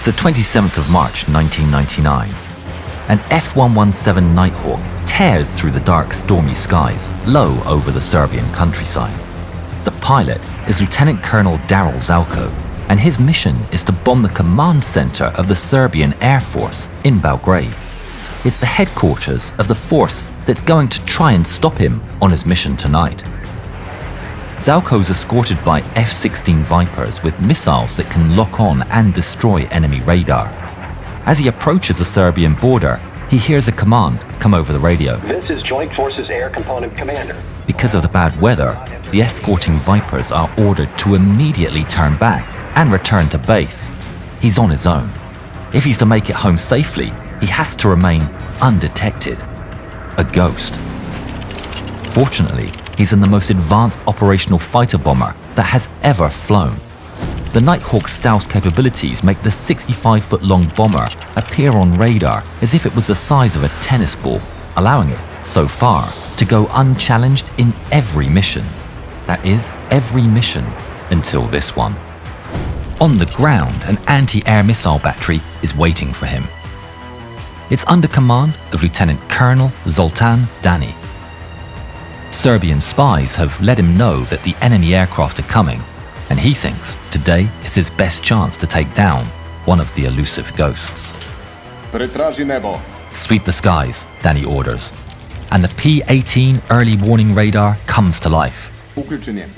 It's the 27th of March 1999. An F-117 Nighthawk tears through the dark, stormy skies, low over the Serbian countryside. The pilot is Lieutenant Colonel Darrell Zelko, and his mission is to bomb the command center of the Serbian Air Force in Belgrade. It's the headquarters of the force that's going to try and stop him on his mission tonight. Zelko's escorted by F-16 Vipers with missiles that can lock on and destroy enemy radar. As he approaches the Serbian border, he hears a command come over the radio. This is Joint Forces Air Component Commander. Because of the bad weather, the escorting Vipers are ordered to immediately turn back and return to base. He's on his own. If he's to make it home safely, he has to remain undetected. A ghost. Fortunately, he's in the most advanced operational fighter bomber that has ever flown. The Nighthawk's stealth capabilities make the 65-foot-long bomber appear on radar as if it was the size of a tennis ball, allowing it, so far, to go unchallenged in every mission. That is, every mission until this one. On the ground, an anti-air missile battery is waiting for him. It's under command of Lieutenant Colonel Zoltán Dani. Serbian spies have let him know that the enemy aircraft are coming, and he thinks today is his best chance to take down one of the elusive ghosts. Pretraži nebo. Sweep the skies, Dani orders, and the P-18 early warning radar comes to life. Uključen je.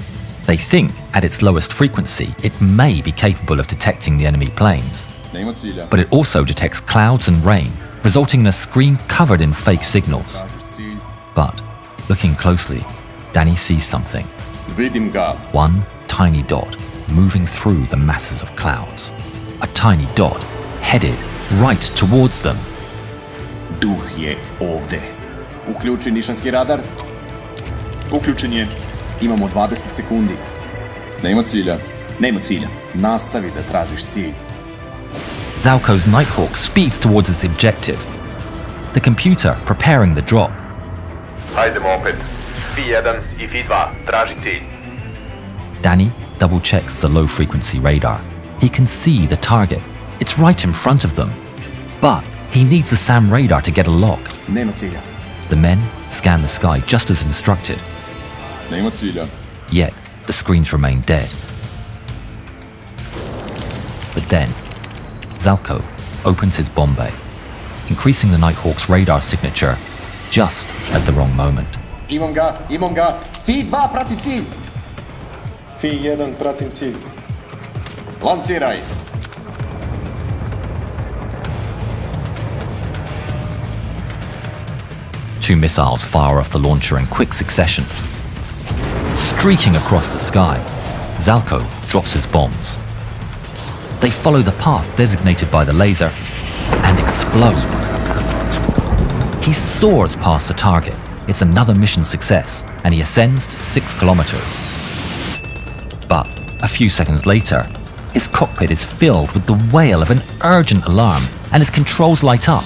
They think at its lowest frequency it may be capable of detecting the enemy planes, Nema cilja. but it also detects clouds and rain, resulting in a screen covered in fake signals. Tražiš cilj. But looking closely, Dani sees something. Vidim ga. One tiny dot moving through the masses of clouds. A tiny dot headed right towards them. Duh je ovde. Uključi nišanski radar. Uključen je. Imamo 20 sekundi. Nema cilja. Nema cilja. Nastavi da tražiš cilj. Zelko's Nighthawk speeds towards its objective. The computer preparing the drop. Hajdemo opet. Fi-1 I Fi-2, traži cilj. Dani double-checks the low-frequency radar. He can see the target. It's right in front of them. But he needs the SAM radar to get a lock. Nema cilja. The men scan the sky just as instructed. Nema cilja. Yet, the screens remain dead. But then, Zelko opens his bomb bay, increasing the Nighthawk's radar signature just at the wrong moment. Imam ga, imam ga. Fi-2 prati cilj. Fi-1 pratim cilj. Lansiraj. Two missiles fire off the launcher in quick succession. Streaking across the sky, Zelko drops his bombs. They follow the path designated by the laser and explode. He soars past the target. It's another mission success, and he ascends to 6 kilometers. But a few seconds later, his cockpit is filled with the wail of an urgent alarm, and his controls light up.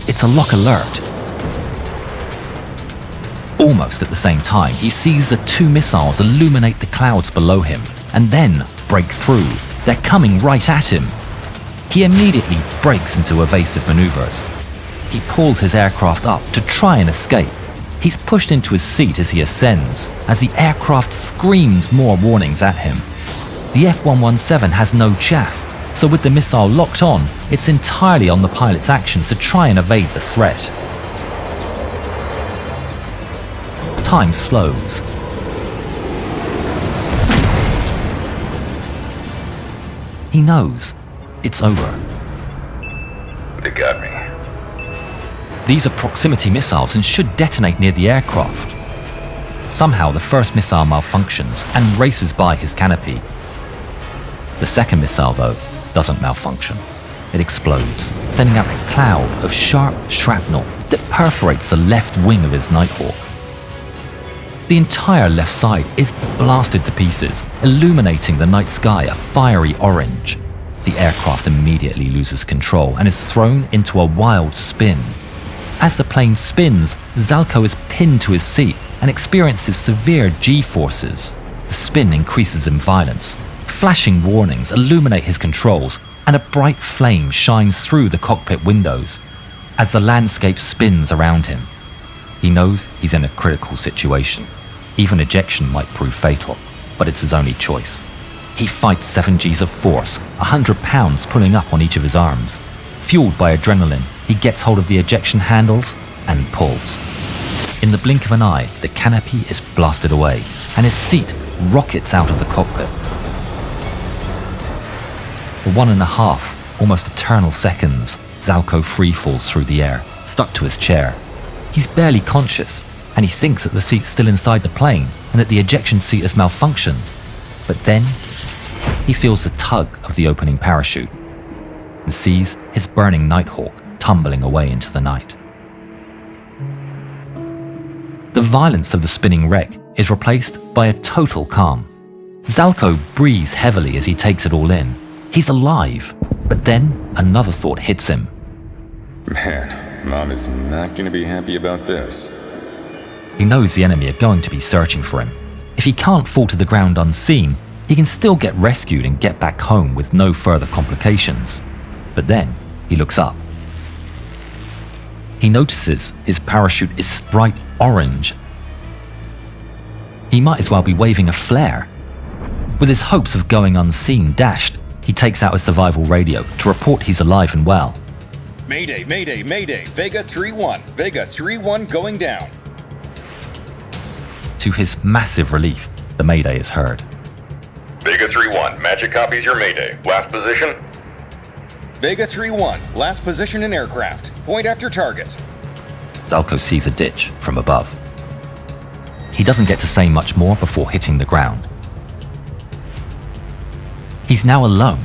It's a lock alert. Almost at the same time, he sees the two missiles illuminate the clouds below him, and then break through. They're coming right at him. He immediately breaks into evasive maneuvers. He pulls his aircraft up to try and escape. He's pushed into his seat as he ascends, as the aircraft screams more warnings at him. The F-117 has no chaff, so with the missile locked on, it's entirely on the pilot's actions to try and evade the threat. Time slows. He knows it's over. They got me. These are proximity missiles and should detonate near the aircraft. Somehow the first missile malfunctions and races by his canopy. The second missile, though, doesn't malfunction. It explodes, sending out a cloud of sharp shrapnel that perforates the left wing of his Nighthawk. The entire left side is blasted to pieces, illuminating the night sky a fiery orange. The aircraft immediately loses control and is thrown into a wild spin. As the plane spins, Zelko is pinned to his seat and experiences severe G-forces. The spin increases in violence. Flashing warnings illuminate his controls, and a bright flame shines through the cockpit windows as the landscape spins around him. He knows he's in a critical situation. Even ejection might prove fatal, but it's his only choice. He fights 7 Gs of force, 100 pounds pulling up on each of his arms. Fueled by adrenaline, he gets hold of the ejection handles and pulls. In the blink of an eye, the canopy is blasted away, and his seat rockets out of the cockpit. For 1.5, almost eternal seconds, Zelko free falls through the air, stuck to his chair. He's barely conscious, and he thinks that the seat's still inside the plane and that the ejection seat has malfunctioned. But then, he feels the tug of the opening parachute and sees his burning Nighthawk tumbling away into the night. The violence of the spinning wreck is replaced by a total calm. Zelko breathes heavily as he takes it all in. He's alive, but then another thought hits him. Man, Mom is not gonna be happy about this. He knows the enemy are going to be searching for him. If he can't fall to the ground unseen, he can still get rescued and get back home with no further complications. But then, he looks up. He notices his parachute is bright orange. He might as well be waving a flare. With his hopes of going unseen dashed, he takes out his survival radio to report he's alive and well. Mayday, mayday, mayday, Vega 3-1, Vega 3-1 going down. To his massive relief, the mayday is heard. Vega 3-1, Magic copies your mayday. Last position? Vega 3-1, last position in aircraft. Point after target. Zelko sees a ditch from above. He doesn't get to say much more before hitting the ground. He's now alone,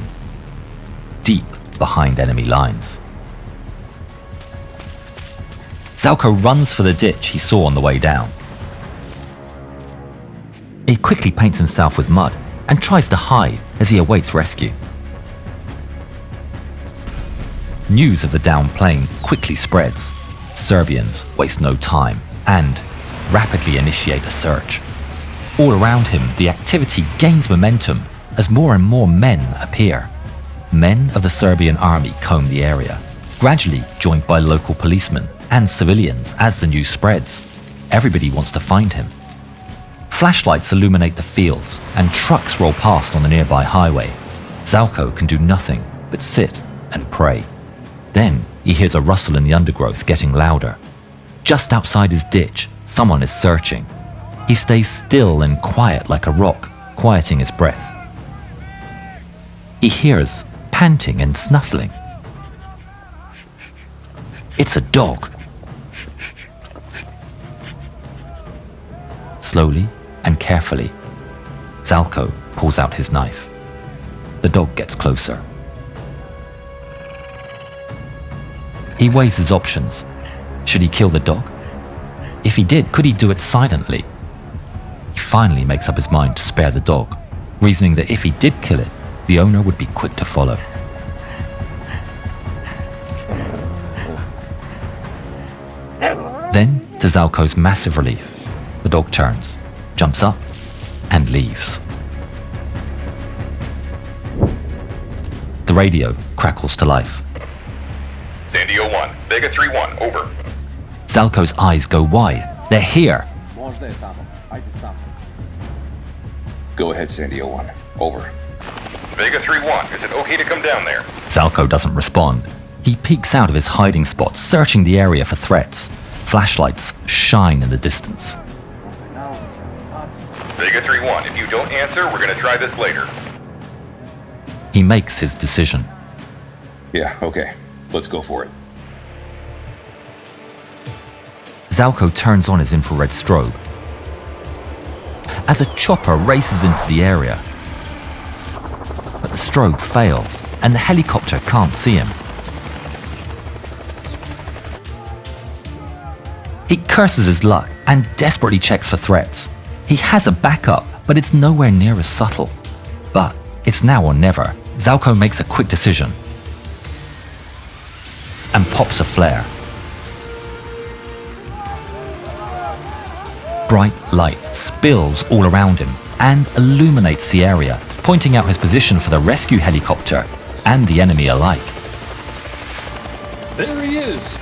deep behind enemy lines. Zelko runs for the ditch he saw on the way down. He quickly paints himself with mud and tries to hide as he awaits rescue. News of the downed plane quickly spreads. Serbians waste no time and rapidly initiate a search. All around him, the activity gains momentum as more and more men appear. Men of the Serbian army comb the area, gradually joined by local policemen and civilians as the news spreads. Everybody wants to find him. Flashlights illuminate the fields and trucks roll past on the nearby highway. Zelko can do nothing but sit and pray. Then he hears a rustle in the undergrowth getting louder. Just outside his ditch, someone is searching. He stays still and quiet like a rock, quieting his breath. He hears panting and snuffling. It's a dog. Slowly and carefully, Zelko pulls out his knife. The dog gets closer. He weighs his options. Should he kill the dog? If he did, could he do it silently? He finally makes up his mind to spare the dog, reasoning that if he did kill it, the owner would be quick to follow. Then, to Zelko's massive relief, the dog turns, jumps up, and leaves. The radio crackles to life. Sandio 1, Vega 3-1, over. Zelko's eyes go wide. They're here. Go ahead, Sandio 1. Over. Vega 3-1, is it okay to come down there? Zelko doesn't respond. He peeks out of his hiding spot, searching the area for threats. Flashlights shine in the distance. Vega 3-1, if you don't answer, we're gonna try this later. He makes his decision. Yeah, okay. Let's go for it. Zelko turns on his infrared strobe. As a chopper races into the area, but the strobe fails and the helicopter can't see him. He curses his luck and desperately checks for threats. He has a backup, but it's nowhere near as subtle. But it's now or never. Zelko makes a quick decision and pops a flare. bright light spills all around him and illuminates the area, pointing out his position for the rescue helicopter and the enemy alike. There he is!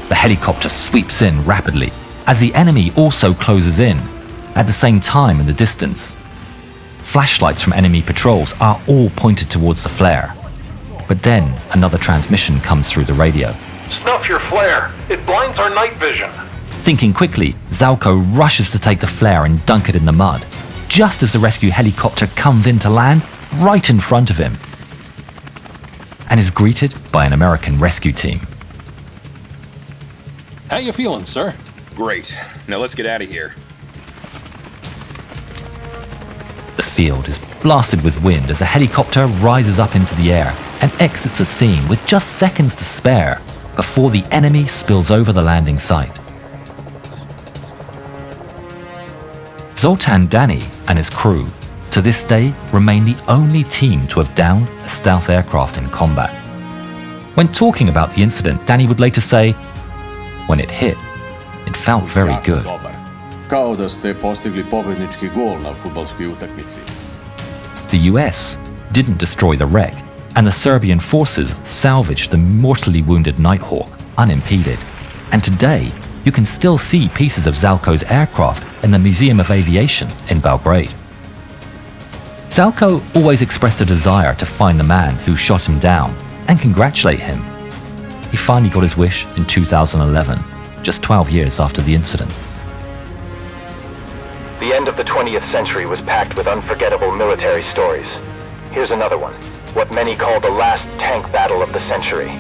The helicopter sweeps in rapidly as the enemy also closes in, at the same time in the distance. Flashlights from enemy patrols are all pointed towards the flare. But then another transmission comes through the radio. Snuff your flare. It blinds our night vision. Thinking quickly, Zelko rushes to take the flare and dunk it in the mud, just as the rescue helicopter comes in to land right in front of him, and is greeted by an American rescue team. How you feeling, sir? Great. Now let's get out of here. The field is blasted with wind as a helicopter rises up into the air and exits a scene with just seconds to spare before the enemy spills over the landing site. Zoltán Dani and his crew, to this day, remain the only team to have downed a stealth aircraft in combat. When talking about the incident, Dani would later say, "When it hit, it felt very good." Kao da ste postigli pobednički gol na fudbalskoj utakmici. The US didn't destroy the wreck, and the Serbian forces salvaged the mortally wounded Nighthawk unimpeded. And today, you can still see pieces of Zelko's aircraft in the Museum of Aviation in Belgrade. Zelko always expressed a desire to find the man who shot him down and congratulate him. He finally got his wish in 2011, just 12 years after the incident. The end of the 20th century was packed with unforgettable military stories. Here's another one, what many call the last tank battle of the century.